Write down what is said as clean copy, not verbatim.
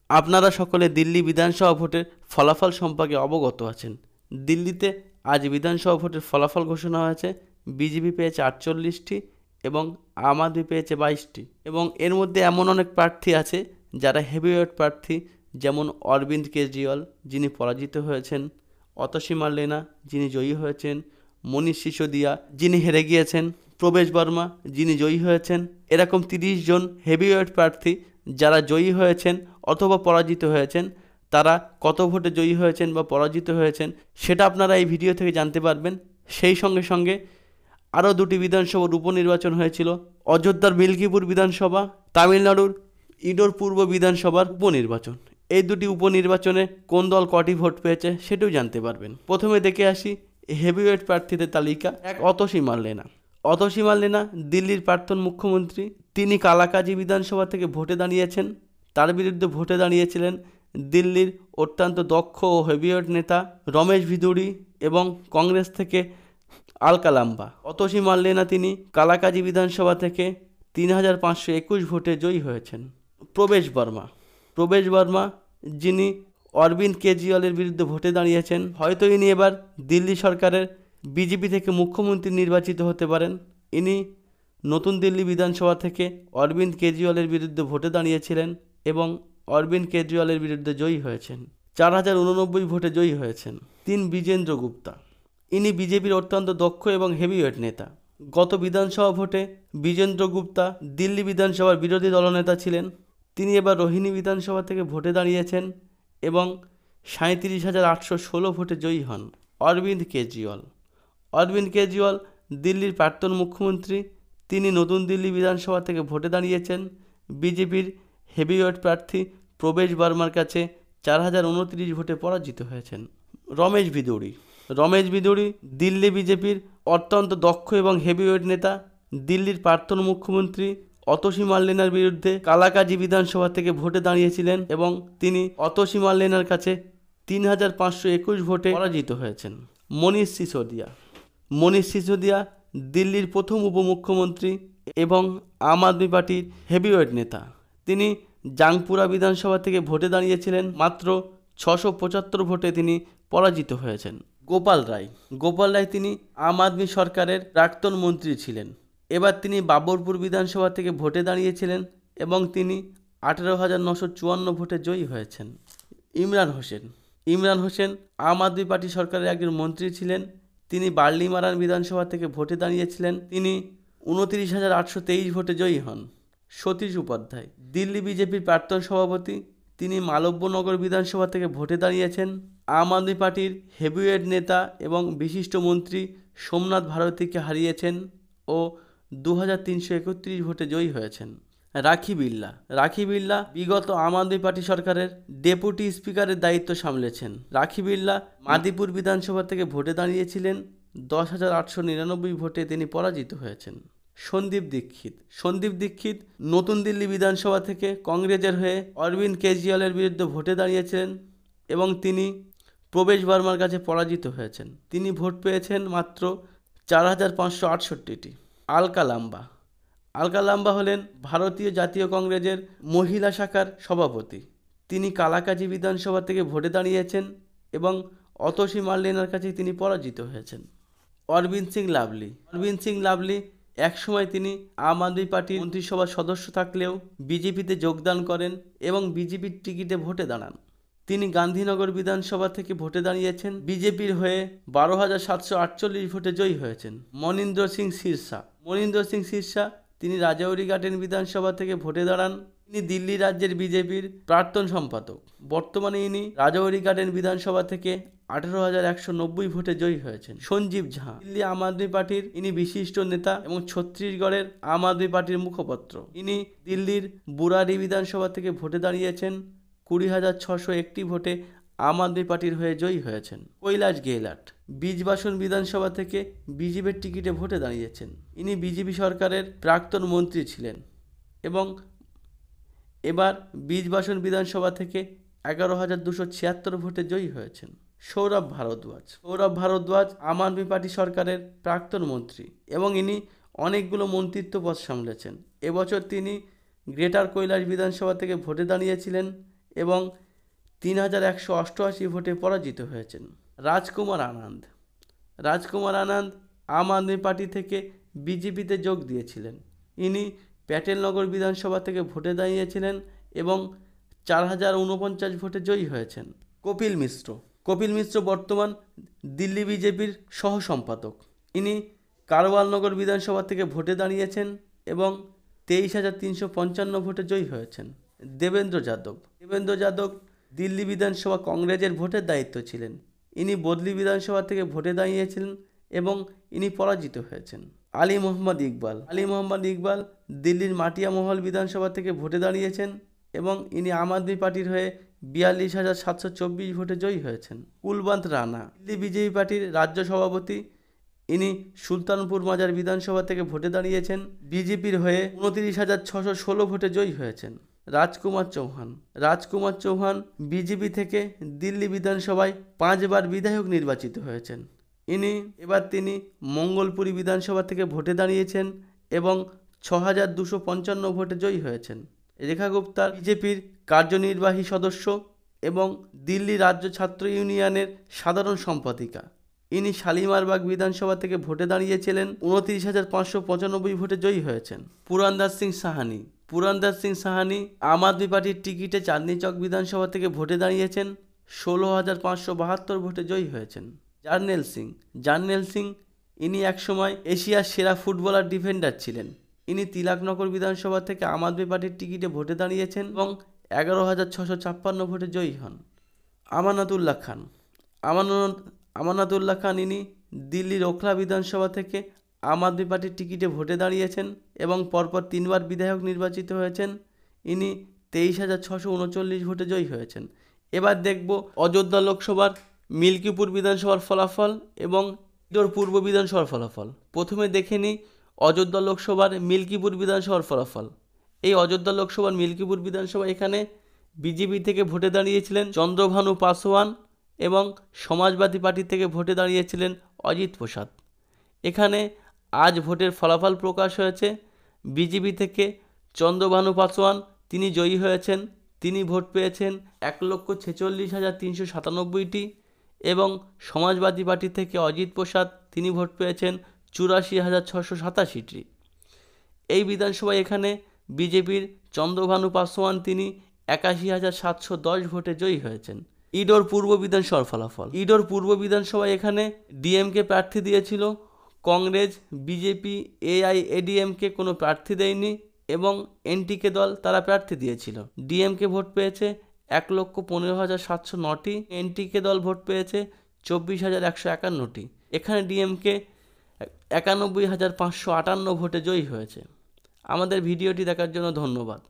আপনারা সকলে দিল্লি বিধানসভা ভোটের ফলাফল সম্পর্কে অবগত আছেন। দিল্লিতে আজ বিধানসভা ভোটের ফলাফল ঘোষণা হয়েছে। বিজেপি পেয়েছে 48টি এবং আম আদমি পেয়েছে 22টি। এবং এর মধ্যে এমন অনেক প্রার্থী আছে যারা হেভিওয়েট প্রার্থী, যেমন অরবিন্দ কেজরিওয়াল যিনি পরাজিত হয়েছেন, অতসী মার্লেনা যিনি জয়ী হয়েছেন, মনীষ সিসোদিয়া যিনি হেরে গিয়েছেন, প্রবেশ বর্মা যিনি জয়ী হয়েছেন। এরকম 30 জন হেভিওয়েট প্রার্থী যারা জয়ী হয়েছেন অথবা পরাজিত হয়েছেন। তারা কত ভোটে জয়ী হয়েছেন বা পরাজিত হয়েছেন সেটা আপনারা এই ভিডিও থেকে জানতে পারবেন। সেই সঙ্গে সঙ্গে আরও 2টি বিধানসভার উপনির্বাচন হয়েছিল, অযোধ্যার মিল্কিপুর বিধানসভা, তামিলনাড়ুর ইডোর পূর্ব বিধানসভার উপনির্বাচন। এই 2টি উপনির্বাচনে কোন দল কটি ভোট পেয়েছে সেটাও জানতে পারবেন। প্রথমে দেখে আসি হেভিওয়েট প্রার্থীদের তালিকা। এক, অতসী মার্লেনা। অতসী মার্লেনা দিল্লির প্রাক্তন মুখ্যমন্ত্রী। তিনি কালাকাজি বিধানসভা থেকে ভোটে দাঁড়িয়েছেন। তার বিরুদ্ধে ভোটে দাঁড়িয়েছিলেন দিল্লির অত্যন্ত দক্ষ ও হেভিওয়েট নেতা রমেশ ভিদুরি এবং কংগ্রেস থেকে আলকা লাম্বা। অতসী মার্লেনা তিনি কালাকাজি বিধানসভা থেকে 3521 ভোটে জয়ী হয়েছেন। প্রবেশ বর্মা যিনি অরবিন্দ কেজরিওয়ালের বিরুদ্ধে ভোটে দাঁড়িয়েছেন। হয়তো ইনি এবার দিল্লি সরকারের বিজেপি থেকে মুখ্যমন্ত্রী নির্বাচিত হতে পারেন। ইনি নতুন দিল্লি বিধানসভা থেকে অরবিন্দ কেজরিওয়ালের বিরুদ্ধে ভোটে দাঁড়িয়েছিলেন এবং অরবিন্দ কেজরিওয়ালের বিরুদ্ধে জয়ী হয়েছেন। 4089 ভোটে জয়ী হয়েছেন। 3, বিজেন্দ্র গুপ্তা। ইনি বিজেপির অত্যন্ত দক্ষ এবং হেভিওয়েট নেতা। গত বিধানসভা ভোটে বিজেন্দ্র গুপ্তা দিল্লি বিধানসভার বিরোধী দলনেতা ছিলেন। তিনি এবার রোহিণী বিধানসভা থেকে ভোটে দাঁড়িয়েছেন এবং 37,816 ভোটে জয়ী হন। অরবিন্দ কেজরিওয়াল দিল্লির প্রাক্তন মুখ্যমন্ত্রী। তিনি নতুন দিল্লি বিধানসভা থেকে ভোটে দাঁড়িয়েছেন বিজেপির হেভিওয়েট প্রার্থী প্রবেশ বর্মার কাছে 4029 ভোটে পরাজিত হয়েছেন। রমেশ ভিদুরি দিল্লি বিজেপির অত্যন্ত দক্ষ এবং হেভিওয়েট নেতা। দিল্লির প্রাক্তন মুখ্যমন্ত্রী অতসী মার্লেনার বিরুদ্ধে কালাকাজি বিধানসভা থেকে ভোটে দাঁড়িয়েছিলেন এবং তিনি অতসী মার্লেনার কাছে 3521 ভোটে পরাজিত হয়েছেন। মনীষ সিসোদিয়া দিল্লির প্রথম উপমুখ্যমন্ত্রী এবং আম আদমি পার্টির হেভিওয়েট নেতা। তিনি জাংপুরা বিধানসভা থেকে ভোটে দাঁড়িয়েছিলেন। মাত্র 675 ভোটে তিনি পরাজিত হয়েছেন। গোপাল রায় তিনি আম আদমি সরকারের প্রাক্তন মন্ত্রী ছিলেন। এবার তিনি বাবরপুর বিধানসভা থেকে ভোটে দাঁড়িয়েছিলেন এবং তিনি 18,954 ভোটে জয়ী হয়েছেন। ইমরান হোসেন আম আদমি পার্টি সরকারের একজন মন্ত্রী ছিলেন। তিনি বার্লিমারান বিধানসভা থেকে ভোটে দাঁড়িয়েছিলেন। তিনি 29,823 ভোটে জয়ী হন। সতীশ উপাধ্যায় দিল্লি বিজেপির প্রাক্তন সভাপতি। তিনি মালব্যনগর বিধানসভা থেকে ভোটে দাঁড়িয়েছেন। আম আদমি পার্টির হেভিওয়েট নেতা এবং বিশিষ্ট মন্ত্রী সোমনাথ ভারতীকে হারিয়েছেন ও 2331 ভোটে জয়ী হয়েছেন। রাখি বিড়লা বিগত আম আদমি পার্টি সরকারের ডেপুটি স্পিকারের দায়িত্ব সামলেছেন। রাখি বিড়লা মাদিপুর বিধানসভা থেকে ভোটে দাঁড়িয়েছিলেন। 10,899 ভোটে তিনি পরাজিত হয়েছেন। সন্দীপ দীক্ষিত নতুন দিল্লি বিধানসভা থেকে কংগ্রেসের হয়ে অরবিন্দ কেজরিওয়ালের বিরুদ্ধে ভোটে দাঁড়িয়েছিলেন এবং তিনি প্রবেশ বর্মার কাছে পরাজিত হয়েছেন। তিনি ভোট পেয়েছেন মাত্র 4,568টি। আলকা লাম্বা হলেন ভারতীয় জাতীয় কংগ্রেসের মহিলা শাখার সভাপতি। তিনি কালাকাজি বিধানসভা থেকে ভোটে দাঁড়িয়েছেন এবং অতসী মার্লেনার কাছে তিনি পরাজিত হয়েছেন। অরবিন্দ সিং লাভলি একসময় তিনি আম আদমি পার্টির মন্ত্রিসভার সদস্য থাকলেও বিজেপিতে যোগদান করেন এবং বিজেপির টিকিটে ভোটে দাঁড়ান। তিনি গান্ধীনগর বিধানসভা থেকে ভোটে দাঁড়িয়েছেন। বিজেপির হয়ে 12,748 ভোটে জয়ী হয়েছেন। মনীন্দ্র সিং সিরসা তিনি রাজাউরি গার্ডেন বিধানসভা থেকে ভোটে দাঁড়ান। তিনি দিল্লি রাজ্যের বিজেপির প্রাক্তন সম্পাদক। বর্তমানে ইনি রাজাউরি গার্ডেন বিধানসভা থেকে 18,190 ভোটে জয়ী হয়েছেন। সঞ্জীব ঝা দিল্লি আম আদমি পার্টির ইনি বিশিষ্ট নেতা এবং ছত্তিশগড়ের আম আদমি পার্টির মুখপাত্র। ইনি দিল্লির বুরারি বিধানসভা থেকে ভোটে দাঁড়িয়েছেন। 20,601 ভোটে আম আদমি পার্টির হয়ে জয়ী হয়েছেন। কৈলাস গেহলট বীজবাসন বিধানসভা থেকে বিজেপির টিকিটে ভোটে দাঁড়িয়েছেন। ইনি বিজেপি সরকারের প্রাক্তন মন্ত্রী ছিলেন এবং এবার বীজবাসন বিধানসভা থেকে 11,276 ভোটে জয়ী হয়েছেন। সৌরভ ভারদ্বাজ আম আদমি পার্টি সরকারের প্রাক্তন মন্ত্রী এবং ইনি অনেকগুলো মন্ত্রিত্ব পদ সামলেছেন। এবছর তিনি গ্রেটার কৈলাস বিধানসভা থেকে ভোটে দাঁড়িয়েছিলেন এবং 3188 ভোটে পরাজিত হয়েছেন। রাজকুমার আনন্দ আম আদমি পার্টি থেকে বিজেপিতে যোগ দিয়েছিলেন। ইনি প্যাটেলনগর বিধানসভা থেকে ভোটে দাঁড়িয়েছিলেন এবং 4049 ভোটে জয়ী হয়েছেন। কপিল মিশ্র বর্তমান দিল্লি বিজেপির সহ সম্পাদক। ইনি কারওয়ালনগর বিধানসভা থেকে ভোটে দাঁড়িয়েছেন এবং 23,355 ভোটে জয়ী হয়েছেন। দেবেন্দ্র যাদব দিল্লি বিধানসভা কংগ্রেসের ভোটের দায়িত্ব ছিলেন। ইনি বদলি বিধানসভা থেকে ভোটে দাঁড়িয়েছিলেন এবং ইনি পরাজিত হয়েছেন। আলী মোহাম্মদ ইকবাল দিল্লির মাটিয়া মহল বিধানসভা থেকে ভোটে দাঁড়িয়েছেন এবং ইনি আম আদমি পার্টির হয়ে 42,724 ভোটে জয়ী হয়েছেন। কুলবন্ত রানা দিল্লি বিজেপি পার্টির রাজ্য সভাপতি। ইনি সুলতানপুর মাজার বিধানসভা থেকে ভোটে দাঁড়িয়েছেন। বিজেপির হয়ে 29,616 ভোটে জয়ী হয়েছেন। রাজকুমার চৌহান বিজেপি থেকে দিল্লি বিধানসভায় 5 বার বিধায়ক নির্বাচিত হয়েছেন। তিনি মঙ্গলপুরি বিধানসভা থেকে ভোটে দাঁড়িয়েছেন এবং 6,255 ভোটে জয়ী হয়েছেন। রেখা গুপ্তা বিজেপির কার্যনির্বাহী সদস্য এবং দিল্লি রাজ্য ছাত্র ইউনিয়নের সাধারণ সম্পাদিকা। ইনি শালিমারবাগ বিধানসভা থেকে ভোটে দাঁড়িয়েছিলেন। 29,595 ভোটে জয়ী হয়েছেন। পুরন্দর সিং সাহানি আম আদমি পার্টির টিকিটে চাঁদনি চক বিধানসভা থেকে ভোটে দাঁড়িয়েছেন। 16,572 ভোটে জয়ী হয়েছেন। জার্নেল সিং ইনি একসময় এশিয়ার সেরা ফুটবলার ডিফেন্ডার ছিলেন। ইনি তিলকনগর বিধানসভা থেকে আম আদমি পার্টির টিকিটে ভোটে দাঁড়িয়েছেন এবং 11,656 ভোটে জয়ী হন। আমানাতুল্লাহ খান ইনি দিল্লির ওখলা বিধানসভা থেকে আম আদমি পার্টির টিকিটে ভোটে দাঁড়িয়েছেন এবং পরপর 3 বার বিধায়ক নির্বাচিত হয়েছেন। ইনি 23,639 ভোটে জয়ী হয়েছেন। এবার দেখব অযোধ্যা লোকসভার মিল্কিপুর বিধানসভার ফলাফল এবং ইডোর পূর্ব বিধানসভার ফলাফল। প্রথমে দেখে নিই অযোধ্যা লোকসভার মিল্কিপুর বিধানসভার ফলাফল। এই অযোধ্যা লোকসভার মিল্কিপুর বিধানসভা এখানে বিজেপি থেকে ভোটে দাঁড়িয়েছিলেন চন্দ্রভানু পাসওয়ান এবং সমাজবাদী পার্টি থেকে ভোটে দাঁড়িয়েছিলেন অজিত প্রসাদ। এখানে আজ ভোটের ফলাফল প্রকাশ হয়েছে। বিজেপি থেকে চন্দ্রভানু পাসওয়ান তিনি জয়ী হয়েছেন। তিনি ভোট পেয়েছেন 1,46,397টি এবং সমাজবাদী পার্টি থেকে অজিত প্রসাদ তিনি ভোট পেয়েছেন 84,687টি। এই বিধানসভায় এখানে বিজেপির চন্দ্রভানু পাসওয়ান তিনি 81,710 ভোটে জয়ী হয়েছেন। ইডোর পূর্ব বিধানসভার ফলাফল। ইডোর পূর্ব বিধানসভায় এখানে ডিএমকে প্রার্থী দিয়েছিল, কংগ্রেস, বিজেপি, এআইএডিএমকে কোনো প্রার্থী দেয়নি এবং এনটিকে দল তারা প্রার্থী দিয়েছিল। ডিএমকে ভোট পেয়েছে 1,15,709টি, এনটিকে দল ভোট পেয়েছে 24,151টি। এখানে ডিএমকে 91,558 ভোটে জয়ী হয়েছে। আমাদের ভিডিওটি দেখার জন্য ধন্যবাদ।